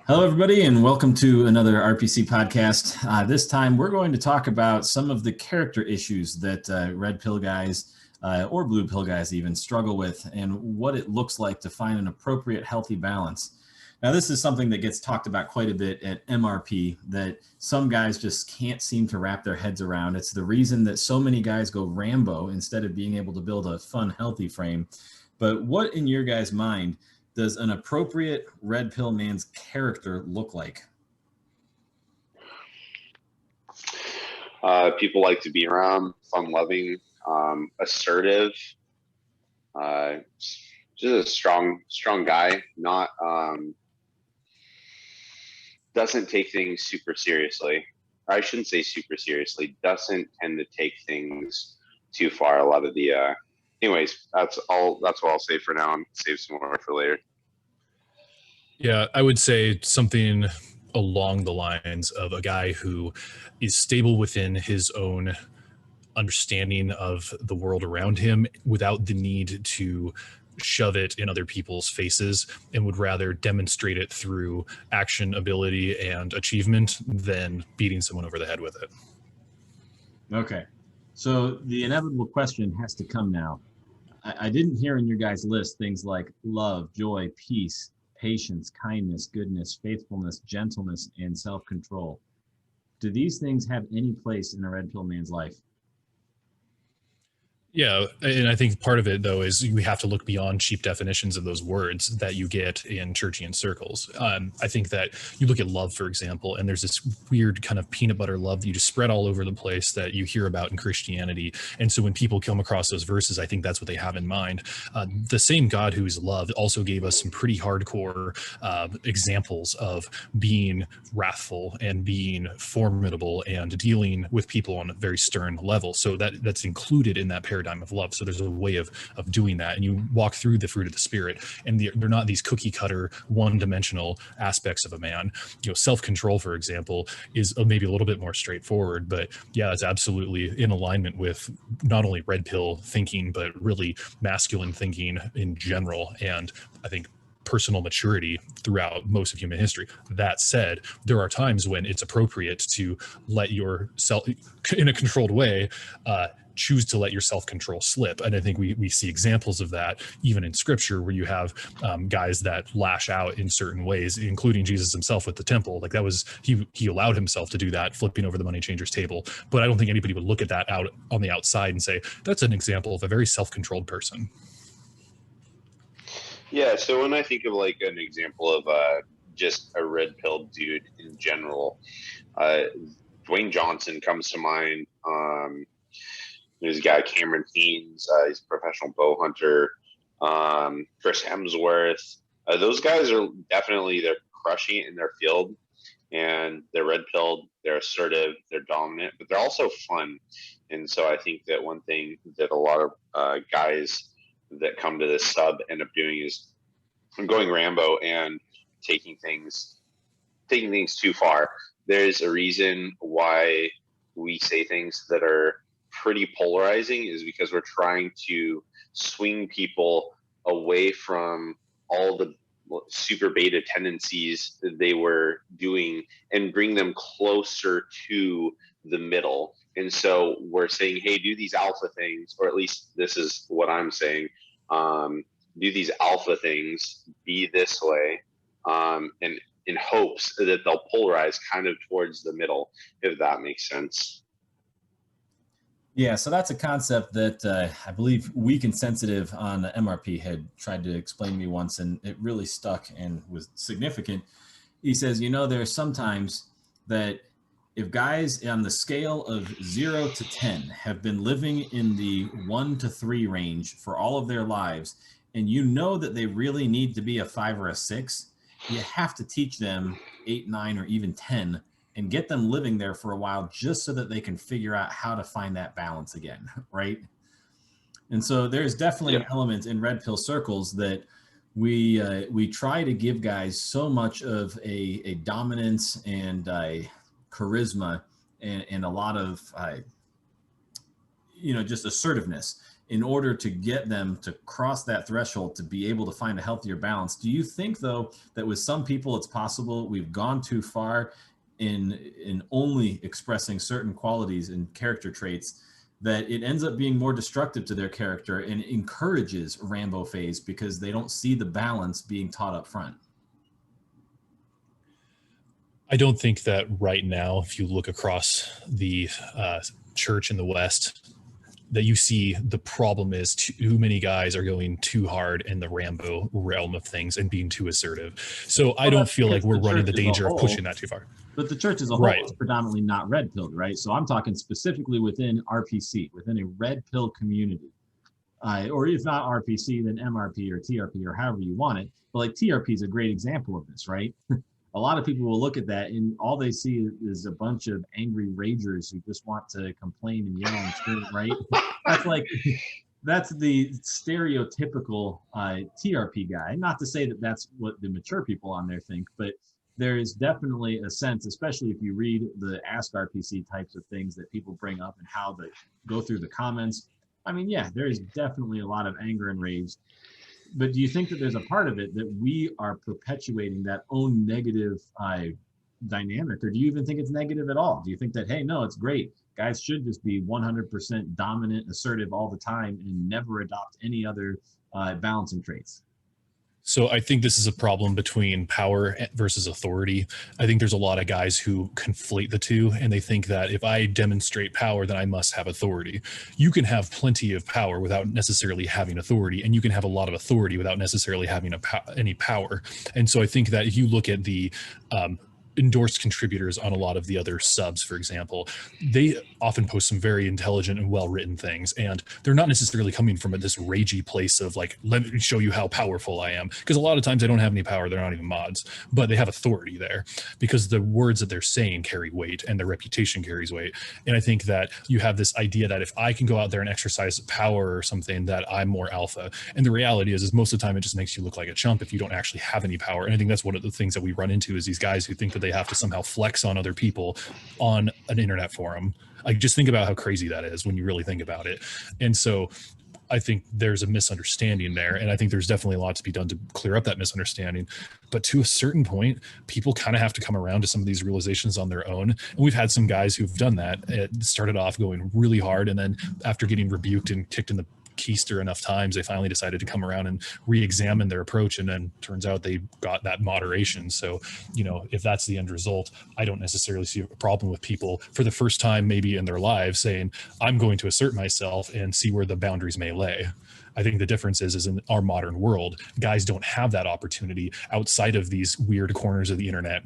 Hello, everybody, and welcome to another RPC podcast. This time, we're going to talk about some of the character issues that red pill guys or blue pill guys even struggle with, and what it looks like to find an appropriate, healthy balance. Now, this is something that gets talked about quite a bit at MRP that some guys just can't seem to wrap their heads around. It's the reason that so many guys go Rambo instead of being able to build a fun, healthy frame. But what, in your guys' mind, does an appropriate red pill man's character look like? People like to be around, fun-loving, assertive, just a strong guy. Not doesn't take things super seriously. Or I shouldn't say super seriously. Doesn't tend to take things too far. A lot of the anyways, that's all. That's what I'll say for now, and save some more for later. Yeah, I would say something along the lines of a guy who is stable within his own understanding of the world around him without the need to shove it in other people's faces, and would rather demonstrate it through action, ability, and achievement than beating someone over the head with it. Okay. So the inevitable question has to come now. I didn't hear in your guys' list things like love, joy, peace, patience, kindness, goodness, faithfulness, gentleness, and self-control. Do these things have any place in a red pill man's life? Yeah, and I think part of it, though, is we have to look beyond cheap definitions of those words that you get in churchian circles. I think that you look at love, for example, and there's this weird kind of peanut butter love that you just spread all over the place that you hear about in Christianity. And so when people come across those verses, I think that's what they have in mind. The same God who is love also gave us some pretty hardcore examples of being wrathful and being formidable and dealing with people on a very stern level. So that's included in that paradigm of love. So there's a way of doing that, and you walk through the fruit of the spirit, and they're not these cookie cutter one-dimensional aspects of a man. Self-control, for example, is maybe a little bit more straightforward, but yeah, it's absolutely in alignment with not only red pill thinking, but really masculine thinking in general. And I think personal maturity throughout most of human history. That said, there are times when it's appropriate to let yourself, in a controlled way, choose to let your self-control slip. And I think we see examples of that even in scripture, where you have guys that lash out in certain ways, including Jesus himself with the temple. Like that was, he allowed himself to do that, flipping over the money changer's table. But I don't think anybody would look at that out on the outside and say, that's an example of a very self-controlled person. Yeah, so when I think of like an example of just a red pill dude in general, Dwayne Johnson comes to mind. There's a guy, Cameron Fiends, he's a professional bow hunter. Chris Hemsworth. Those guys are definitely, they're crushing it in their field, and they're red pilled, they're assertive, they're dominant, but they're also fun. And so I think that one thing that a lot of guys that come to this sub end up doing is going Rambo and taking things too far. There's a reason why we say things that are pretty polarizing, is because we're trying to swing people away from all the super beta tendencies that they were doing and bring them closer to the middle. And so we're saying, hey, do these alpha things, or at least this is what I'm saying. Do these alpha things, be this way, and in hopes that they'll polarize kind of towards the middle, if that makes sense. Yeah, so that's a concept that I believe Weak and Sensitive on MRP had tried to explain to me once, and it really stuck and was significant. He says, there are sometimes that if guys on the scale of 0 to 10 have been living in the 1 to 3 range for all of their lives, and that they really need to be a 5 or a 6, you have to teach them 8, 9, or even 10 and get them living there for a while, just so that they can figure out how to find that balance again, right? And so there's definitely an element in red pill circles that we try to give guys so much of a dominance and a charisma and a lot of just assertiveness. in order to get them to cross that threshold to be able to find a healthier balance. Do you think, though, that with some people it's possible we've gone too far in only expressing certain qualities and character traits, that it ends up being more destructive to their character and encourages Rambo phase because they don't see the balance being taught up front? I don't think that right now, if you look across the church in the West, that you see the problem is too many guys are going too hard in the Rambo realm of things and being too assertive. So I don't feel like we're running the danger of pushing that too far. But the church as a whole is predominantly not red pilled, right? So I'm talking specifically within RPC, within a red pill community. Or if not RPC, then MRP or TRP or however you want it. But like TRP is a great example of this, right? A lot of people will look at that and all they see is a bunch of angry ragers who just want to complain and yell and scream, right? That's the stereotypical TRP guy. Not to say that that's what the mature people on there think, but there is definitely a sense, especially if you read the Ask RPC types of things that people bring up and how they go through the comments. I mean, yeah, there is definitely a lot of anger and rage. But do you think that there's a part of it that we are perpetuating that own negative dynamic, or do you even think it's negative at all? Do you think that, hey, no, it's great, guys should just be 100% dominant, assertive all the time and never adopt any other balancing traits? So I think this is a problem between power versus authority. I think there's a lot of guys who conflate the two, and they think that if I demonstrate power, then I must have authority. You can have plenty of power without necessarily having authority, and you can have a lot of authority without necessarily having any power. And so I think that if you look at the endorsed contributors on a lot of the other subs, for example, they often post some very intelligent and well-written things, and they're not necessarily coming from this ragey place of like, let me show you how powerful I am, because a lot of times they don't have any power, they're not even mods, but they have authority there because the words that they're saying carry weight and their reputation carries weight. And I think that you have this idea that if I can go out there and exercise power or something, that I'm more alpha. And the reality is most of the time it just makes you look like a chump if you don't actually have any power. And I think that's one of the things that we run into is these guys who think that they have to somehow flex on other people on an internet forum. Like, just think about how crazy that is when you really think about it. And so I think there's a misunderstanding there, and I think there's definitely a lot to be done to clear up that misunderstanding. But to a certain point, people kind of have to come around to some of these realizations on their own. And we've had some guys who've done that. It started off going really hard, and then after getting rebuked and kicked in the keister enough times, they finally decided to come around and re-examine their approach, and then turns out they got that moderation. So, you know, if that's the end result, I don't necessarily see a problem with people for the first time maybe in their lives saying, I'm going to assert myself and see where the boundaries may lay. I think the difference is in our modern world, guys don't have that opportunity outside of these weird corners of the internet.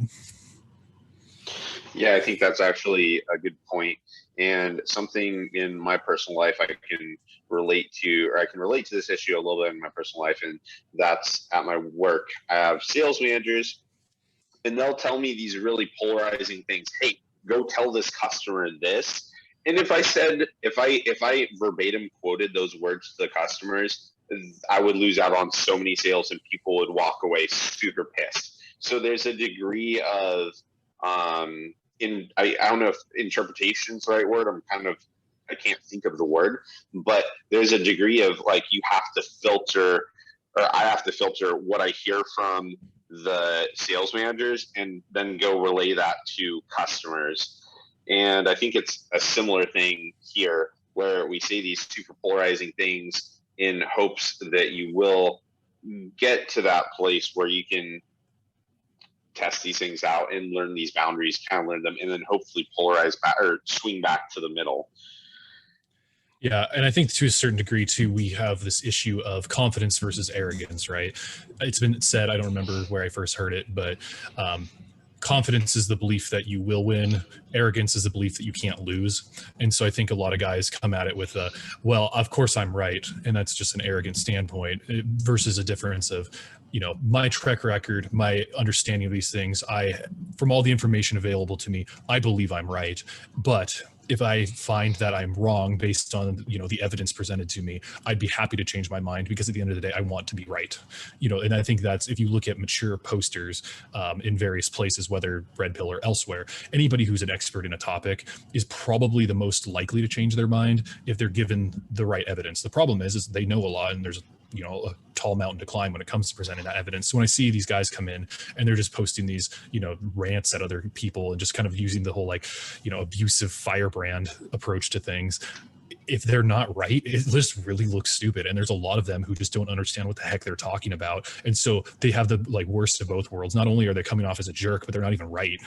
Yeah, I think that's actually a good point, and something in my personal life I can relate to, or I can relate to this issue a little bit in my personal life, and that's at my work. I have sales managers, and they'll tell me these really polarizing things. Hey, go tell this customer this. And if I verbatim quoted those words to the customers, I would lose out on so many sales, and people would walk away super pissed. So there's a degree of I don't know if interpretation is the right word. I can't think of the word, but there's a degree of like, you have to filter, or I have to filter what I hear from the sales managers and then go relay that to customers. And I think it's a similar thing here, where we say these super polarizing things in hopes that you will get to that place where you can test these things out and learn these boundaries, kind of learn them, and then hopefully polarize back or swing back to the middle. Yeah, and I think to a certain degree too, we have this issue of confidence versus arrogance, right? It's been said, I don't remember where I first heard it, but confidence is the belief that you will win. Arrogance is the belief that you can't lose. And so I think a lot of guys come at it with well, of course I'm right. And that's just an arrogant standpoint versus a difference of, my track record, my understanding of these things, from all the information available to me, I believe I'm right. But if I find that I'm wrong based on, the evidence presented to me, I'd be happy to change my mind, because at the end of the day, I want to be right. And I think that's, if you look at mature posters in various places, whether Red Pill or elsewhere, anybody who's an expert in a topic is probably the most likely to change their mind if they're given the right evidence. The problem is they know a lot, and there's a tall mountain to climb when it comes to presenting that evidence. So when I see these guys come in and they're just posting these, rants at other people and just kind of using the whole abusive firebrand approach to things, if they're not right, it just really looks stupid. And there's a lot of them who just don't understand what the heck they're talking about. And so they have the worst of both worlds. Not only are they coming off as a jerk, but they're not even right.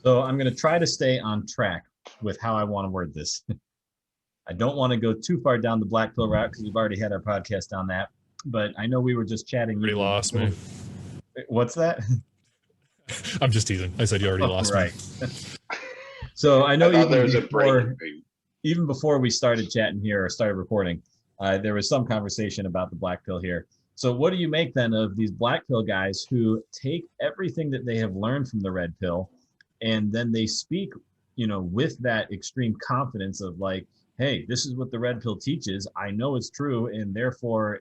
So I'm going to try to stay on track with how I want to word this. I don't want to go too far down the black pill route, because we've already had our podcast on that. But I know we were just chatting. You already lost me. What's that? I'm just teasing. I said you already lost me. So I know even before we started chatting here or started recording, there was some conversation about the black pill here. So what do you make then of these black pill guys who take everything that they have learned from the red pill, and then they speak, with that extreme confidence of hey, this is what the red pill teaches. I know it's true, and therefore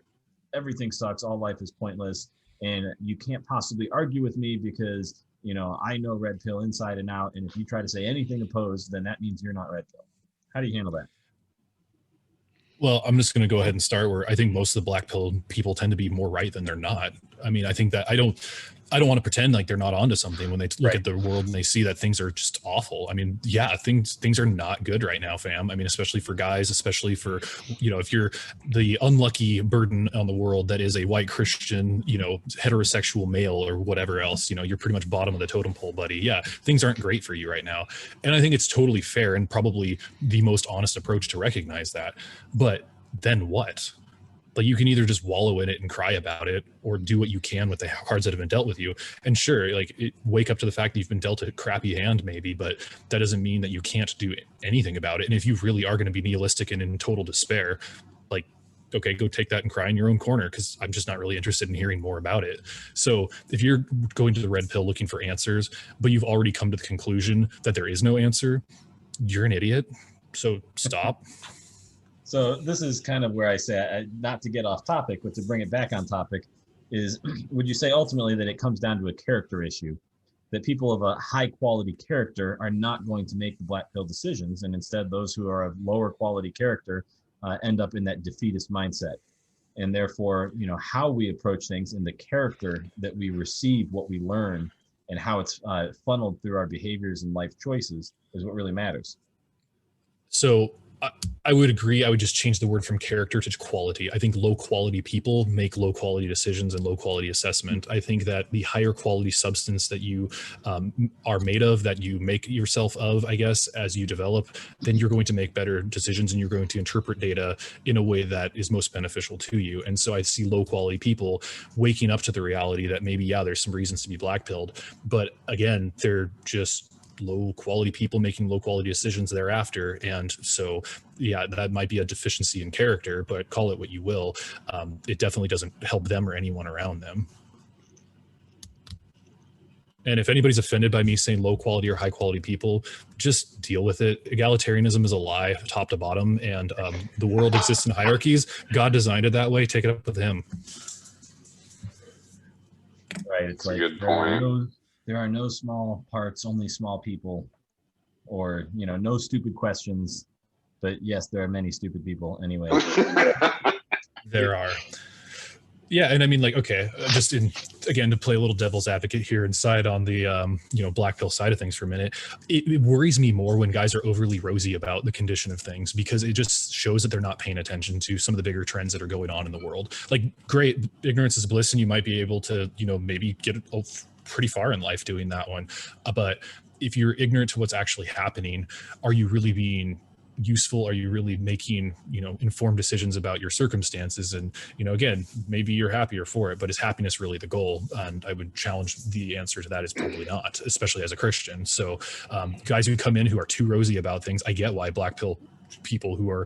everything sucks. All life is pointless, and you can't possibly argue with me because, I know red pill inside and out. And if you try to say anything opposed, then that means you're not red pill. How do you handle that? Well, I'm just going to go ahead and start where I think most of the black pill people tend to be more right than they're not. I mean, I think that I don't want to pretend like they're not onto something when they look at the world and they see that things are just awful. I mean, yeah, things are not good right now, fam. I mean, especially for guys, especially for, if you're the unlucky burden on the world that is a white Christian, heterosexual male or whatever else, you're pretty much bottom of the totem pole, buddy. Yeah, things aren't great for you right now. And I think it's totally fair and probably the most honest approach to recognize that. But then what? You can either just wallow in it and cry about it, or do what you can with the cards that have been dealt with you. And sure, wake up to the fact that you've been dealt a crappy hand maybe, but that doesn't mean that you can't do anything about it. And if you really are going to be nihilistic and in total despair, okay, go take that and cry in your own corner, because I'm just not really interested in hearing more about it. So if you're going to the red pill looking for answers, but you've already come to the conclusion that there is no answer, you're an idiot. So stop. So this is kind of where I say, not to get off topic, but to bring it back on topic, is would you say ultimately that it comes down to a character issue, that people of a high quality character are not going to make the black pill decisions, and instead those who are of lower quality character end up in that defeatist mindset? And therefore, how we approach things and the character that we receive what we learn and how it's funneled through our behaviors and life choices is what really matters. So I would agree. I would just change the word from character to quality. I think low quality people make low quality decisions and low quality assessment. I think that the higher quality substance that you are made of, that you make yourself of, I guess, as you develop, then you're going to make better decisions and you're going to interpret data in a way that is most beneficial to you. And so I see low quality people waking up to the reality that maybe, yeah, there's some reasons to be black pilled, but again, they're just low quality people making low quality decisions thereafter. And so, yeah, that might be a deficiency in character, but call it what you will. It definitely doesn't help them or anyone around them. And if anybody's offended by me saying low quality or high quality people, just deal with it. Egalitarianism is a lie, top to bottom, and the world exists in hierarchies. God designed it that way. Take it up with him. Right. It's That's a good point. There are no small parts, only small people, or, no stupid questions. But yes, there are many stupid people anyway. There are. Yeah. And I mean, okay, just again, to play a little devil's advocate here inside on the, black pill side of things for a minute, it worries me more when guys are overly rosy about the condition of things, because it just shows that they're not paying attention to some of the bigger trends that are going on in the world. Great, ignorance is bliss, and you might be able to, maybe get pretty far in life doing that one. But if you're ignorant to what's actually happening, are you really being useful? Are you really making, informed decisions about your circumstances? And, again, maybe you're happier for it, but is happiness really the goal? And I would challenge the answer to that is probably not, especially as a Christian. So guys who come in who are too rosy about things, I get why black pill people who are,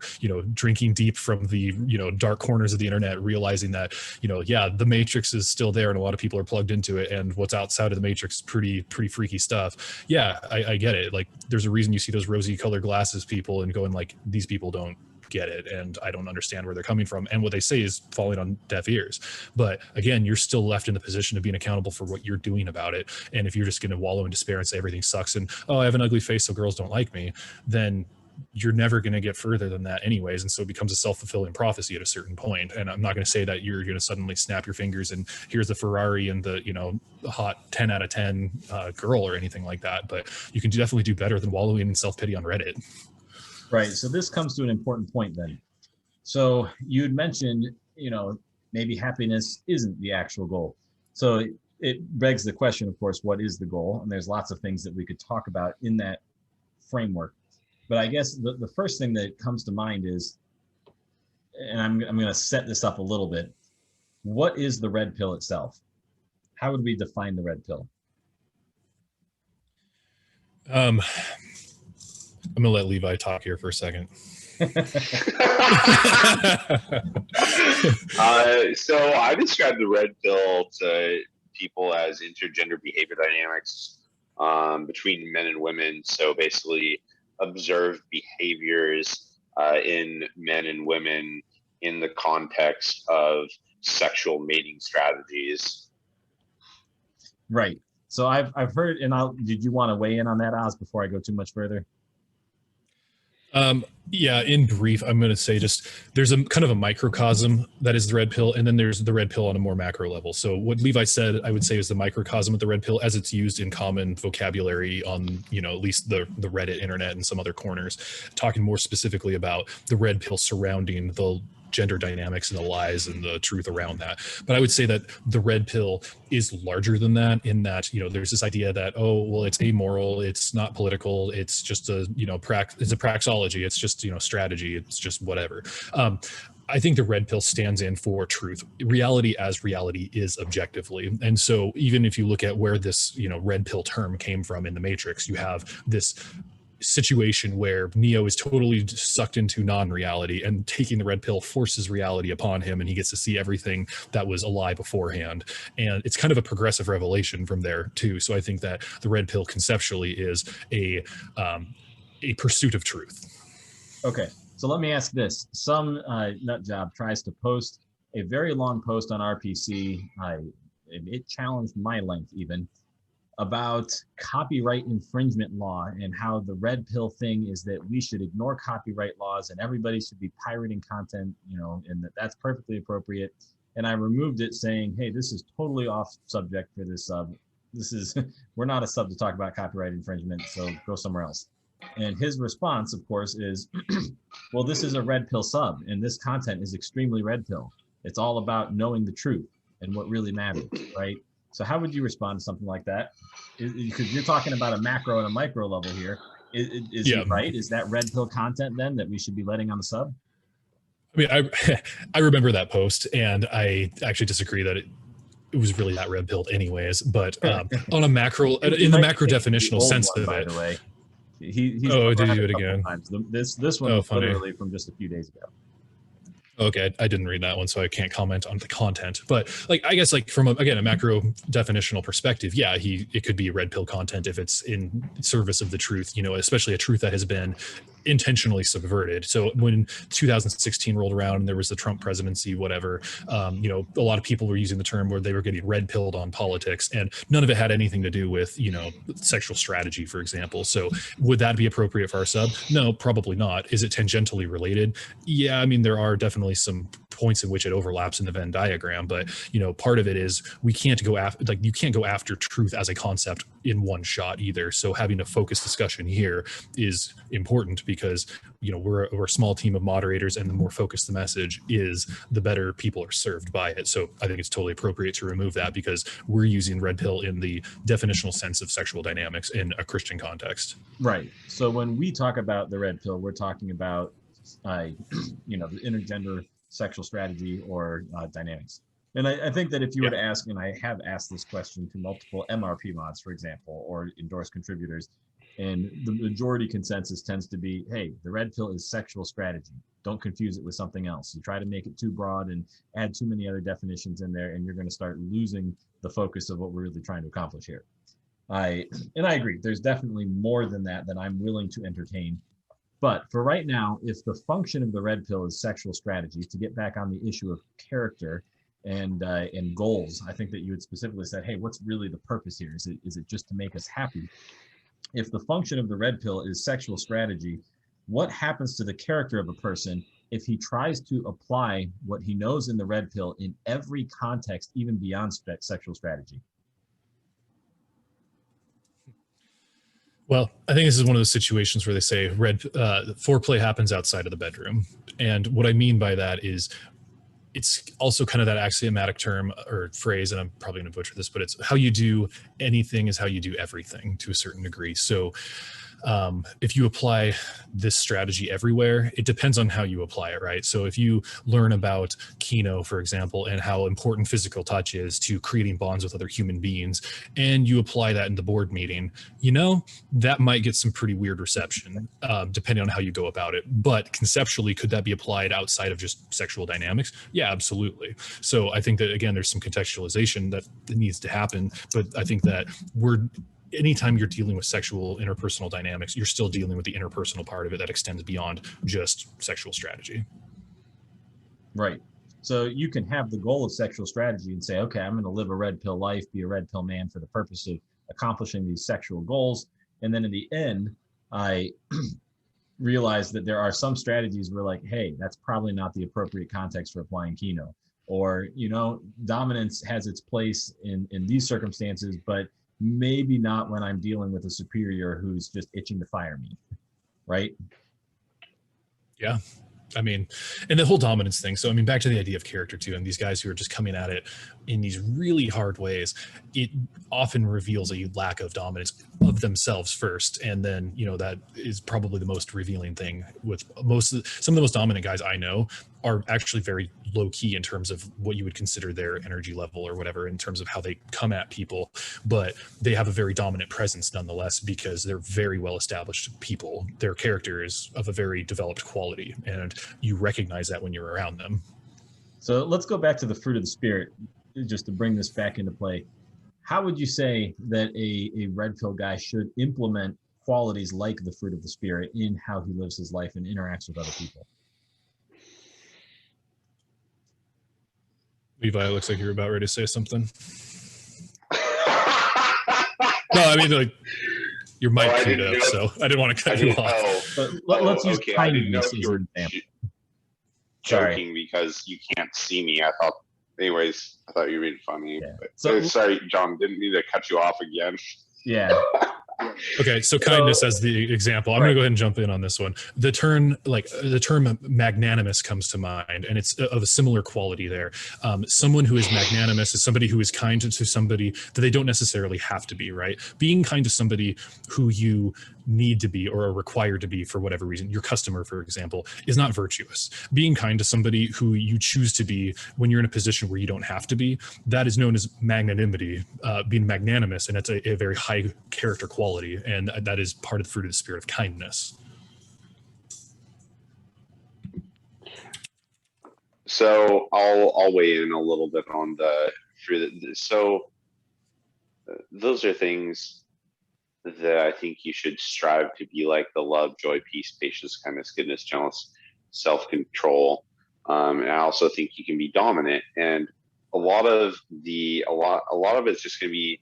drinking deep from the, dark corners of the internet, realizing that, yeah, the matrix is still there and a lot of people are plugged into it, and what's outside of the matrix is pretty freaky stuff. Yeah, I get it. Like, there's a reason you see those rosy colored glasses people and going like, these people don't get it, and I don't understand where they're coming from, and what they say is falling on deaf ears. But again, you're still left in the position of being accountable for what you're doing about it. And if you're just going to wallow in despair and say everything sucks and, oh, I have an ugly face so girls don't like me, then you're never going to get further than that anyways. And so it becomes a self-fulfilling prophecy at a certain point. And I'm not going to say that you're going to suddenly snap your fingers and here's the Ferrari and the, hot 10 out of 10 girl or anything like that. But you can definitely do better than wallowing in self-pity on Reddit. Right. So this comes to an important point then. So you had mentioned, maybe happiness isn't the actual goal. So it begs the question, of course, what is the goal? And there's lots of things that we could talk about in that framework. But I guess the first thing that comes to mind is, and I'm going to set this up a little bit. What is the red pill itself? How would we define the red pill? I'm going to let Levi talk here for a second. So I describe the red pill to people as intergender behavior dynamics between men and women. So basically observed behaviors in men and women in the context of sexual mating strategies. Right. So I've heard, and did you want to weigh in on that, Oz, before I go too much further? Yeah, in brief, I'm going to say just there's a kind of a microcosm that is the red pill, and then there's the red pill on a more macro level. So what Levi said, I would say, is the microcosm of the red pill as it's used in common vocabulary on, at least the Reddit internet and some other corners, talking more specifically about the red pill surrounding the gender dynamics and the lies and the truth around that. But I would say that the red pill is larger than that, in that, there's this idea that, oh, well, it's amoral, it's not political, it's just a, it's a praxology, it's just, strategy, it's just whatever. I think the red pill stands in for truth, reality as reality is objectively. And so even if you look at where this, red pill term came from in the Matrix, you have this situation where Neo is totally sucked into non-reality, and taking the red pill forces reality upon him, and he gets to see everything that was a lie beforehand. And it's kind of a progressive revelation from there too. So I think that the red pill conceptually is a pursuit of truth. Okay, so let me ask this. Some nut job tries to post a very long post on RPC. It challenged my length even, about copyright infringement law, and how the red pill thing is that we should ignore copyright laws and everybody should be pirating content, and that's perfectly appropriate. And I removed it saying, hey, this is totally off subject for this sub. We're not a sub to talk about copyright infringement, so go somewhere else. And his response, of course, is, well, this is a red pill sub, and this content is extremely red pill. It's all about knowing the truth and what really matters, right? So how would you respond to something like that? Because you're talking about a macro and a micro level here. Is he right? Is that red pill content then that we should be letting on the sub? I mean, I remember that post, and I actually disagree that it was really that red pilled anyways. But on a macro, in the macro definitional sense of it. By the way, he's did he do it again? Times. This one was literally from just a few days ago. Okay, I didn't read that one, so I can't comment on the content. But I guess from a macro definitional perspective, yeah, it could be red pill content if it's in service of the truth, especially a truth that has been intentionally subverted. So when 2016 rolled around and there was the Trump presidency, whatever, a lot of people were using the term where they were getting red pilled on politics, and none of it had anything to do with, sexual strategy, for example. So would that be appropriate for our sub? No, probably not. Is it tangentially related? Yeah, I mean, there are definitely some points in which it overlaps in the Venn diagram, but part of it is we can't go after, you can't go after truth as a concept in one shot either. So having a focused discussion here is important, because we're a small team of moderators, and the more focused the message is, the better people are served by it. So I think it's totally appropriate to remove that, because we're using red pill in the definitional sense of sexual dynamics in a Christian context. Right. So when we talk about the red pill, we're talking about the intergender sexual strategy or dynamics. And I think that if you were to ask, and I have asked this question to multiple MRP mods, for example, or endorsed contributors, And the majority consensus tends to be, hey, the red pill is sexual strategy. Don't confuse it with something else. You try to make it too broad and add too many other definitions in there, and you're going to start losing the focus of what we're really trying to accomplish here. I agree. There's definitely more than that I'm willing to entertain. But for right now, if the function of the red pill is sexual strategy, to get back on the issue of character and goals, I think that you had specifically said, hey, what's really the purpose here? Is it just to make us happy? If the function of the red pill is sexual strategy, what happens to the character of a person if he tries to apply what he knows in the red pill in every context, even beyond sexual strategy? Well, I think this is one of those situations where they say foreplay happens outside of the bedroom. And what I mean by that is it's also kind of that axiomatic term or phrase, and I'm probably going to butcher this, but it's how you do anything is how you do everything to a certain degree. So if you apply this strategy everywhere, it depends on how you apply it, right? So if you learn about Kino, for example, and how important physical touch is to creating bonds with other human beings, and you apply that in the board meeting, that might get some pretty weird reception, depending on how you go about it. But conceptually, could that be applied outside of just sexual dynamics? Yeah, absolutely. So I think that, again, there's some contextualization that needs to happen, but I think that anytime you're dealing with sexual interpersonal dynamics, you're still dealing with the interpersonal part of it that extends beyond just sexual strategy. Right. So you can have the goal of sexual strategy and say, okay, I'm going to live a red pill life, be a red pill man for the purpose of accomplishing these sexual goals. And then in the end, I realize that there are some strategies where, like, hey, that's probably not the appropriate context for applying Kino. Or, dominance has its place in these circumstances, but maybe not when I'm dealing with a superior who's just itching to fire me, right? Yeah. I mean, and the whole dominance thing. So, I mean, back to the idea of character too, and these guys who are just coming at it in these really hard ways, it often reveals a lack of dominance of themselves first. And then, that is probably the most revealing thing with some of the most dominant guys I know are actually very low key in terms of what you would consider their energy level or whatever, in terms of how they come at people, but they have a very dominant presence nonetheless, because they're very well established people. Their character is of a very developed quality, and you recognize that when you're around them. So let's go back to the fruit of the spirit, just to bring this back into play. How would you say that a red pill guy should implement qualities like the fruit of the spirit in how he lives his life and interacts with other people? Levi, it looks like you're about ready to say something. No, I mean, like, your mic queued up, so I didn't want to cut you off. But let's use kindness as an example. Joking because you can't see me. I thought you were being funny. Yeah. But, sorry, John, didn't mean to cut you off again. Yeah. Okay, so kindness as the example. I'm going to go ahead and jump in on this one. The term magnanimous comes to mind, and it's of a similar quality there. Someone who is magnanimous is somebody who is kind to somebody that they don't necessarily have to be, right? Being kind to somebody who you need to be or are required to be for whatever reason, your customer, for example, is not virtuous. Being kind to somebody who you choose to be when you're in a position where you don't have to be, that is known as magnanimity, being magnanimous, and it's a very high character quality, and that is part of the fruit of the spirit of kindness. So I'll weigh in a little bit on the fruit. So those are things that I think you should strive to be like: the love, joy, peace, patience, kindness, goodness, gentleness, self-control. And I also think you can be dominant. And a lot of it's just going to be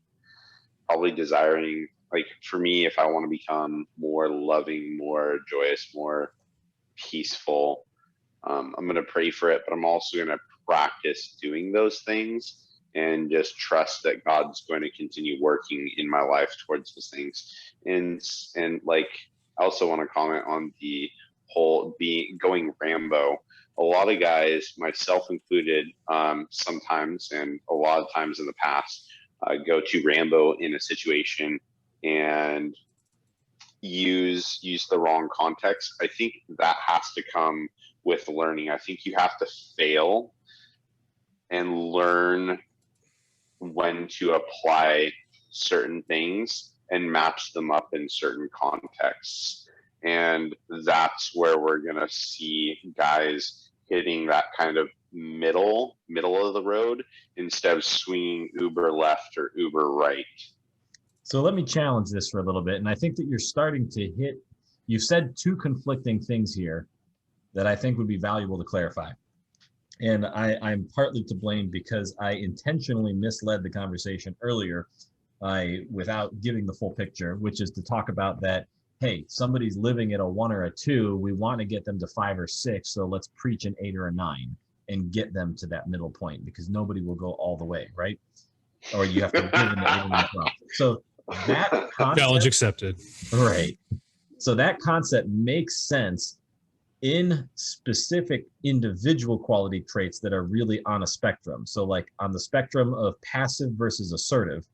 probably desiring, like for me, if I want to become more loving, more joyous, more peaceful, I'm going to pray for it, but I'm also going to practice doing those things and just trust that God's going to continue working in my life towards those things. And like, I also want to comment on the whole going Rambo. A lot of guys, myself included, sometimes and a lot of times in the past, go to Rambo in a situation and use the wrong context. I think that has to come with learning. I think you have to fail and learn when to apply certain things and maps them up in certain contexts. And that's where we're going to see guys hitting that kind of middle of the road instead of swinging uber left or uber right. So let me challenge this for a little bit. And I think that you're starting to hit, you've said two conflicting things here that I think would be valuable to clarify. And I'm partly to blame because I intentionally misled the conversation earlier without giving the full picture, which is to talk about that, hey, somebody's living at a 1 or a 2, we want to get them to 5 or 6, so let's preach an 8 or a 9 and get them to that middle point, because nobody will go all the way, right? Or you have to give them the 8 or 9 12. So that concept, challenge accepted. Right. So that concept makes sense in specific individual quality traits that are really on a spectrum. So like on the spectrum of passive versus assertive,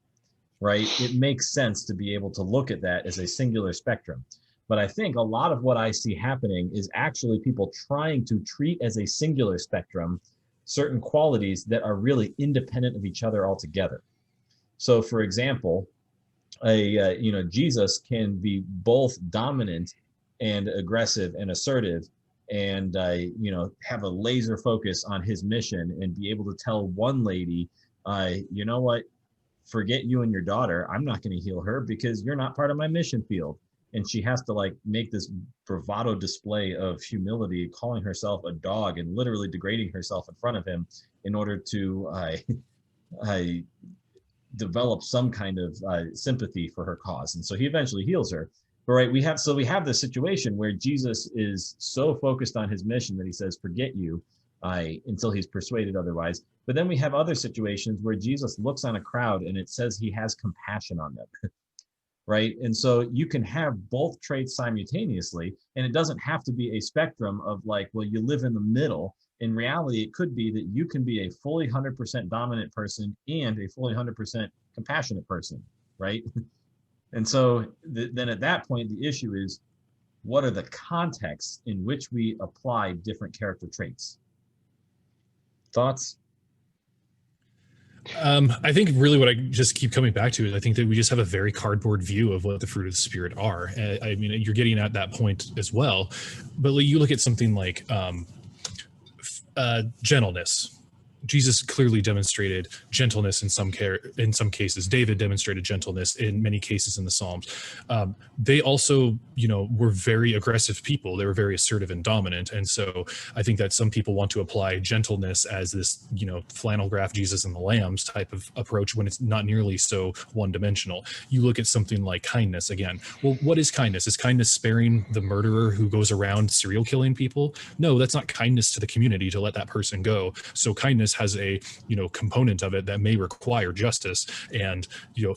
right? It makes sense to be able to look at that as a singular spectrum. But I think a lot of what I see happening is actually people trying to treat as a singular spectrum certain qualities that are really independent of each other altogether. So for example, Jesus can be both dominant and aggressive and assertive, and have a laser focus on his mission and be able to tell one lady, you know what, forget you and your daughter, I'm not going to heal her because you're not part of my mission field. And she has to like make this bravado display of humility, calling herself a dog and literally degrading herself in front of him in order to develop some kind of sympathy for her cause. And so he eventually heals her. But right, we have this situation where Jesus is so focused on his mission that he says, forget you, until he's persuaded otherwise. But then we have other situations where Jesus looks on a crowd and it says he has compassion on them. Right? And so you can have both traits simultaneously, and it doesn't have to be a spectrum of like, well, you live in the middle. In reality, it could be that you can be a fully 100% dominant person and a fully 100% compassionate person, right? And so then at that point, the issue is, what are the contexts in which we apply different character traits? Thoughts? I think really what I just keep coming back to is I think that we just have a very cardboard view of what the fruit of the Spirit are. I mean, you're getting at that point as well, but you look at something like gentleness. Jesus clearly demonstrated gentleness in some cases. David demonstrated gentleness in many cases in the Psalms. They also, were very aggressive people. They were very assertive and dominant. And so I think that some people want to apply gentleness as this, flannel graph Jesus and the lambs type of approach when it's not nearly so one-dimensional. You look at something like kindness again. Well, what is kindness? Is kindness sparing the murderer who goes around serial killing people? No, that's not kindness to the community to let that person go. So kindness has a component of it that may require justice, and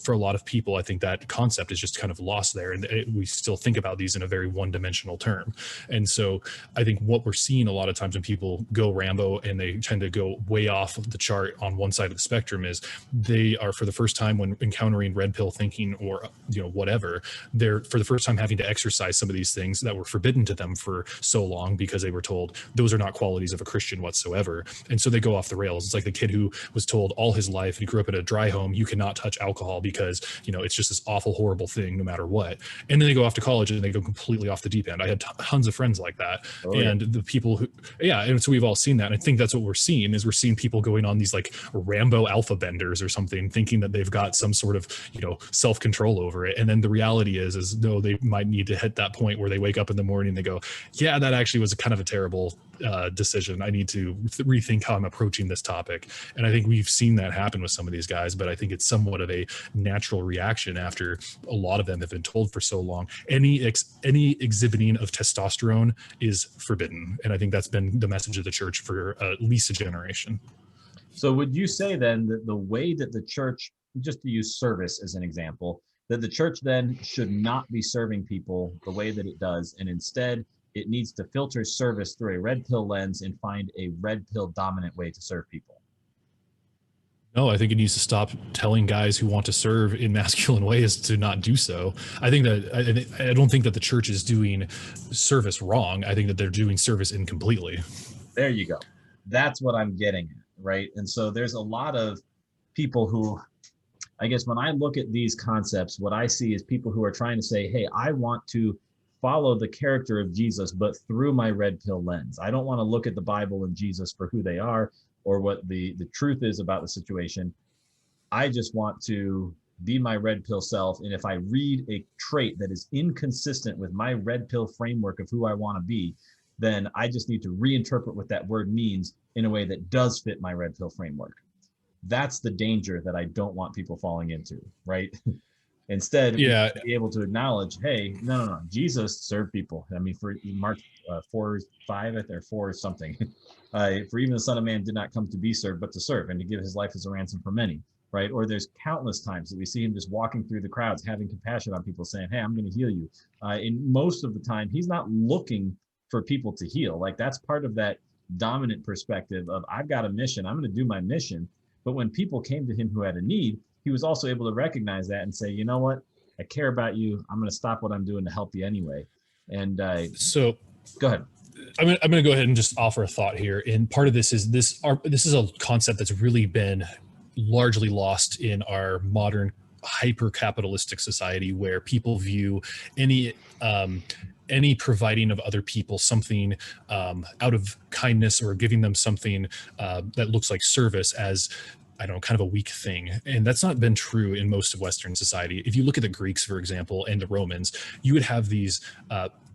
for a lot of people I think that concept is just kind of lost there, and we still think about these in a very one-dimensional term. And so I think what we're seeing a lot of times when people go Rambo and they tend to go way off of the chart on one side of the spectrum is they are, for the first time when encountering red pill thinking or whatever, they're for the first time having to exercise some of these things that were forbidden to them for so long because they were told those are not qualities of a Christian whatsoever. And so they go off the rails. It's like the kid who was told all his life, and he grew up in a dry home, you cannot touch alcohol because it's just this awful, horrible thing no matter what. And then they go off to college and they go completely off the deep end. I had tons of friends like that. And the people who, and so we've all seen that. And I think that's what we're seeing people going on these like Rambo alpha benders or something, thinking that they've got some sort of self-control over it. And then the reality is no, they might need to hit that point where they wake up in the morning and they go, yeah, that actually was a kind of a terrible decision. I need to rethink how I'm approaching this topic. And I think we've seen that happen with some of these guys, but I think it's somewhat of a natural reaction after a lot of them have been told for so long. Any exhibiting of testosterone is forbidden. And I think that's been the message of the church for at least a generation. So would you say then that the way that the church, just to use service as an example, that the church then should not be serving people the way that it does, and instead it needs to filter service through a red pill lens and find a red pill dominant way to serve people? No, I think it needs to stop telling guys who want to serve in masculine ways to not do so. I think that I don't think that the church is doing service wrong. I think that they're doing service incompletely. There you go. That's what I'm getting at, right? And so there's a lot of people who I guess when I look at these concepts, what I see is people who are trying to say, hey, I want to follow the character of Jesus, but through my red pill lens. I don't want to look at the Bible and Jesus for who they are or what the truth is about the situation. I just want to be my red pill self. And if I read a trait that is inconsistent with my red pill framework of who I want to be, then I just need to reinterpret what that word means in a way that does fit my red pill framework. That's the danger that I don't want people falling into, right? Instead, Yeah. be able to acknowledge, hey, no. Jesus served people. I mean, for Mark 4:5 or 4 something, for even the Son of Man did not come to be served, but to serve and to give his life as a ransom for many, right? Or there's countless times that we see him just walking through the crowds, having compassion on people, saying, hey, I'm going to heal you. And most of the time, he's not looking for people to heal. Like that's part of that dominant perspective of I've got a mission, I'm going to do my mission. But when people came to him who had a need, he was also able to recognize that and say, you know what, I care about you. I'm going to stop what I'm doing to help you anyway. And so go ahead. I'm going to go ahead and just offer a thought here. And part of this is this is a concept that's really been largely lost in our modern hyper-capitalistic society, where people view any providing of other people something out of kindness or giving them something that looks like service as, I don't know, kind of a weak thing. And that's not been true in most of Western society. If you look at the Greeks, for example, and the Romans, you would have these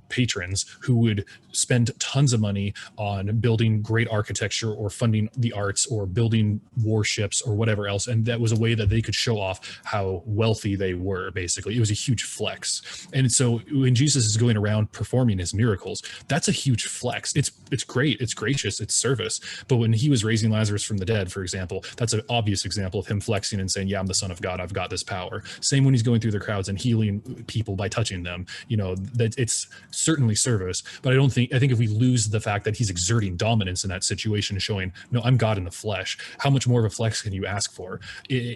patrons who would spend tons of money on building great architecture or funding the arts or building warships or whatever else. And that was a way that they could show off how wealthy they were, basically. It was a huge flex. And so when Jesus is going around performing his miracles, that's a huge flex. It's great. It's gracious. It's service. But when he was raising Lazarus from the dead, for example, that's an obvious example of him flexing and saying, yeah, I'm the Son of God. I've got this power. Same when he's going through the crowds and healing people by touching them. You know, that it's certainly service, but I think if we lose the fact that he's exerting dominance in that situation, showing, no, I'm God in the flesh, how much more of a flex can you ask for?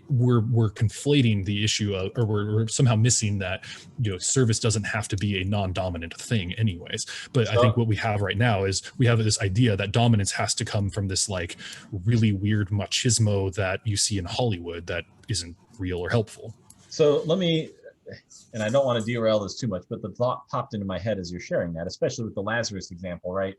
We're conflating the issue of, or we're somehow missing that, you know, service doesn't have to be a non-dominant thing anyways. But I think what we have right now is we have this idea that dominance has to come from this like really weird machismo that you see in Hollywood that isn't real or helpful. So let me, and I don't want to derail this too much, but the thought popped into my head as you're sharing that, especially with the Lazarus example, right?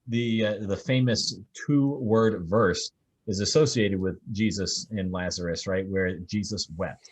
The famous 2-word verse is associated with Jesus and Lazarus, right? Where Jesus wept.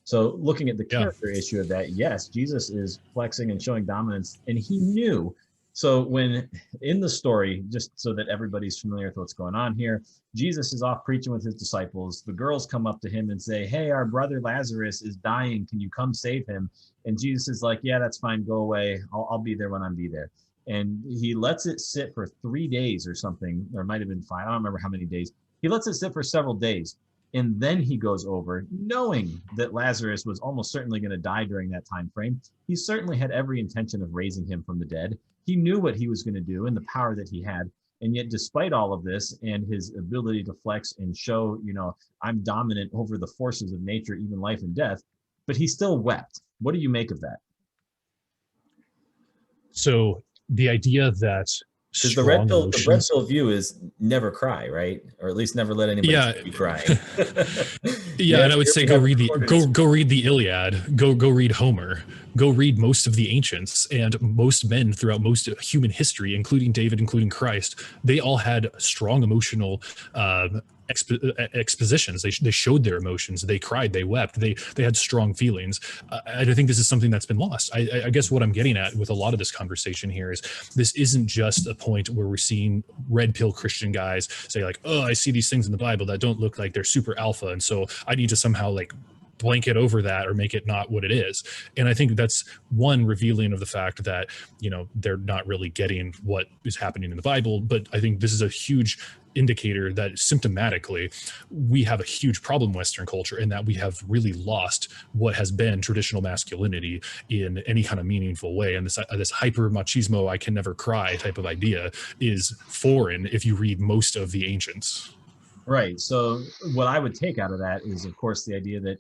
So looking at the character issue of that, yes, Jesus is flexing and showing dominance, and he knew. So when in the story, just so that everybody's familiar with what's going on here, Jesus is off preaching with his disciples. The girls come up to him and say, hey, our brother Lazarus is dying. Can you come save him? And Jesus is like, yeah, that's fine. Go away. I'll be there when I'm there. And he lets it sit for 3 days or something, or it might have been 5. I don't remember how many days. He lets it sit for several days. And then he goes over, knowing that Lazarus was almost certainly going to die during that time frame. He certainly had every intention of raising him from the dead. He knew what he was going to do and the power that he had. And yet, despite all of this and his ability to flex and show, you know, I'm dominant over the forces of nature, even life and death, but he still wept. What do you make of that? So the idea that because the red pill view is never cry, right? Or at least never let anybody see you crying. And I would say go read the Iliad, go read Homer, go read most of the ancients, and most men throughout most of human history, including David, including Christ. They all had strong emotional expositions. They showed their emotions. They cried. They wept. They had strong feelings. I think this is something that's been lost. I guess what I'm getting at with a lot of this conversation here is this isn't just a point where we're seeing red pill Christian guys say like, oh, I see these things in the Bible that don't look like they're super alpha, and so I need to somehow like blanket over that or make it not what it is. And I think that's one revealing of the fact that, you know, they're not really getting what is happening in the Bible. But I think this is a huge indicator that symptomatically we have a huge problem in Western culture, in that we have really lost what has been traditional masculinity in any kind of meaningful way. And this hyper machismo, I can never cry type of idea is foreign if you read most of the ancients. Right. So what I would take out of that is, of course, the idea that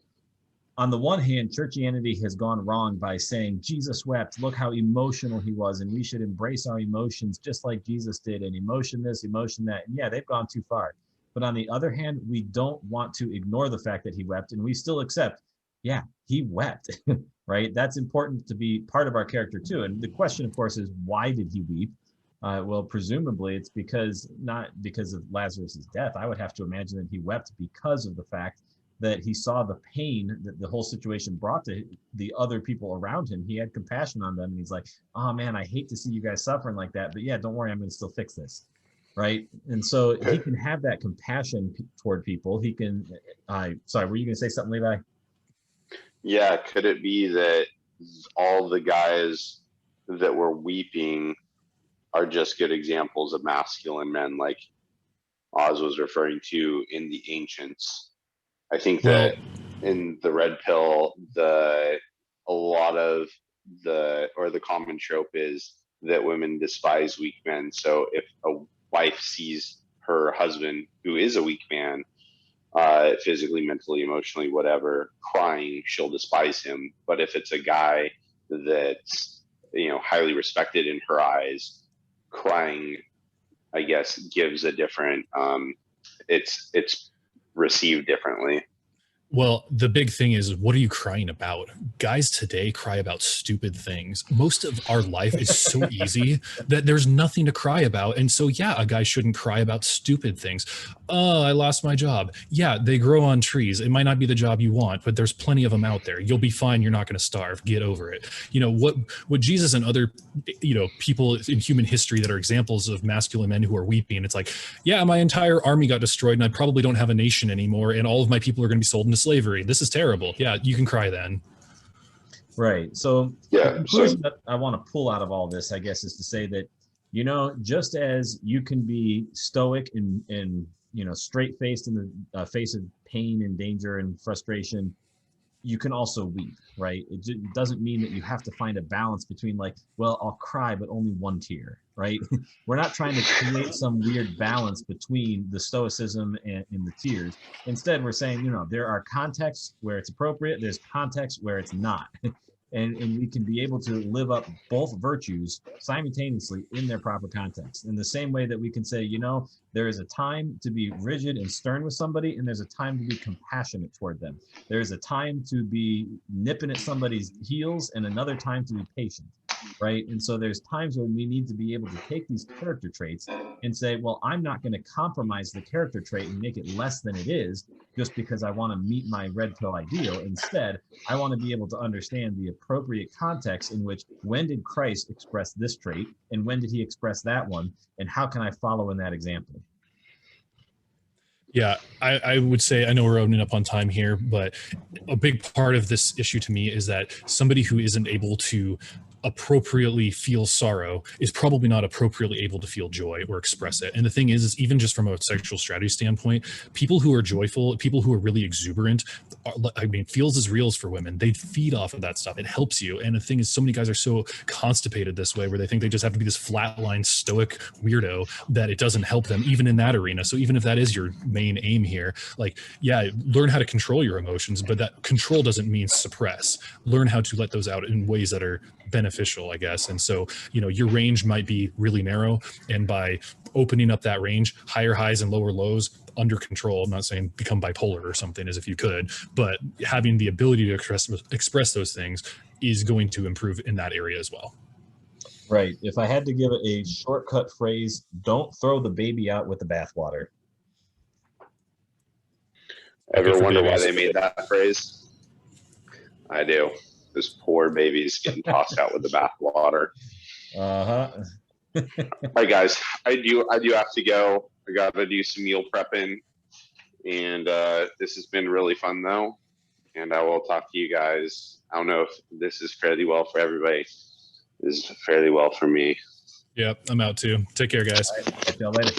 on the one hand, churchianity has gone wrong by saying Jesus wept, look how emotional he was, and we should embrace our emotions just like Jesus did, and emotion this, emotion that. And yeah, they've gone too far. But on the other hand, we don't want to ignore the fact that he wept, and we still accept, yeah, he wept, right? That's important to be part of our character too. And the question, of course, is why did he weep? Well, presumably it's not because of Lazarus's death. I would have to imagine that he wept because of the fact that he saw the pain that the whole situation brought to the other people around him. He had compassion on them, and he's like, oh man, I hate to see you guys suffering like that, but yeah, don't worry, I'm going to still fix this. Right. And so he can have that compassion toward people. He can, sorry, were you going to say something, Levi? Yeah. Could it be that all the guys that were weeping are just good examples of masculine men, like Oz was referring to in the ancients? I think that in the red pill, a lot of the common trope is that women despise weak men. So if a wife sees her husband, who is a weak man, physically, mentally, emotionally, whatever, crying, she'll despise him. But if it's a guy that's, highly respected in her eyes, crying, I guess, gives a different, it's received differently. Well, the big thing is, what are you crying about? Guys today cry about stupid things. Most of our life is so easy that there's nothing to cry about. And so, yeah, a guy shouldn't cry about stupid things. Oh, I lost my job. Yeah, they grow on trees. It might not be the job you want, but there's plenty of them out there. You'll be fine. You're not going to starve. Get over it. What Jesus and other, people in human history that are examples of masculine men who are weeping. It's like, yeah, my entire army got destroyed and I probably don't have a nation anymore. And all of my people are going to be sold into slavery. This is terrible. Yeah, you can cry then. Right. So yeah, the conclusion that I want to pull out of all this, I guess, is to say that, just as you can be stoic and straight-faced in the face of pain and danger and frustration, you can also weep, right? It doesn't mean that you have to find a balance between like, well, I'll cry, but only one tear, right? We're not trying to create some weird balance between the stoicism and the tears. Instead, we're saying, there are contexts where it's appropriate. There's contexts where it's not. And we can be able to live up both virtues simultaneously in their proper context. In the same way that we can say, there is a time to be rigid and stern with somebody, and there's a time to be compassionate toward them. There is a time to be nipping at somebody's heels and another time to be patient, right? And so there's times when we need to be able to take these character traits and say, well, I'm not going to compromise the character trait and make it less than it is just because I want to meet my red pill ideal. Instead, I want to be able to understand the appropriate context in which, when did Christ express this trait and when did he express that one, and how can I follow in that example? Yeah, I would say, I know we're running up on time here, but a big part of this issue to me is that somebody who isn't able to appropriately feel sorrow is probably not appropriately able to feel joy or express it. And the thing is even just from a sexual strategy standpoint, people who are joyful, people who are really exuberant, feels as reals for women. They feed off of that stuff. It helps you. And the thing is, so many guys are so constipated this way, where they think they just have to be this flatline stoic weirdo, that it doesn't help them even in that arena. So even if that is your main aim here, learn how to control your emotions, but that control doesn't mean suppress. Learn how to let those out in ways that are beneficial, I guess. And so, your range might be really narrow, and by opening up that range, higher highs and lower lows under control, I'm not saying become bipolar or something, as if you could, but having the ability to express those things is going to improve in that area as well. Right. If I had to give it a shortcut phrase, don't throw the baby out with the bathwater. Ever wonder why they made that phrase? I do. Those poor babies getting tossed out with the bathwater. All right, guys. I do have to go. I got to do some meal prepping, and this has been really fun, though. And I will talk to you guys. I don't know if this is fairly well for everybody. This is fairly well for me. Yep, I'm out too. Take care, guys. All right, talk to y'all later.